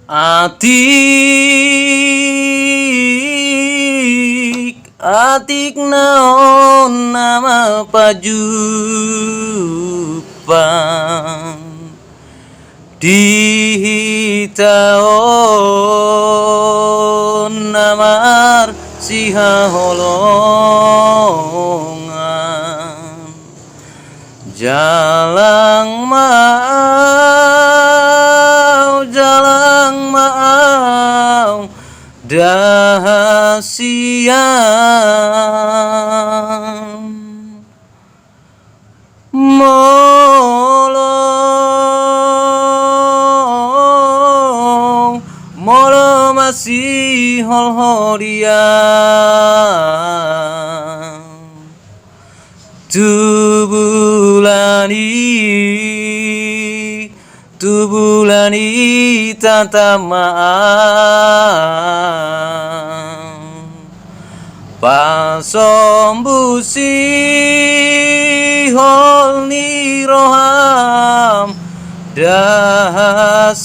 Atik naon nama pajupan dihitaon namar siha holongan jalang mau dahasian molo masih hol-holian tubulani tatamaan pasombusi hol niroham dahasian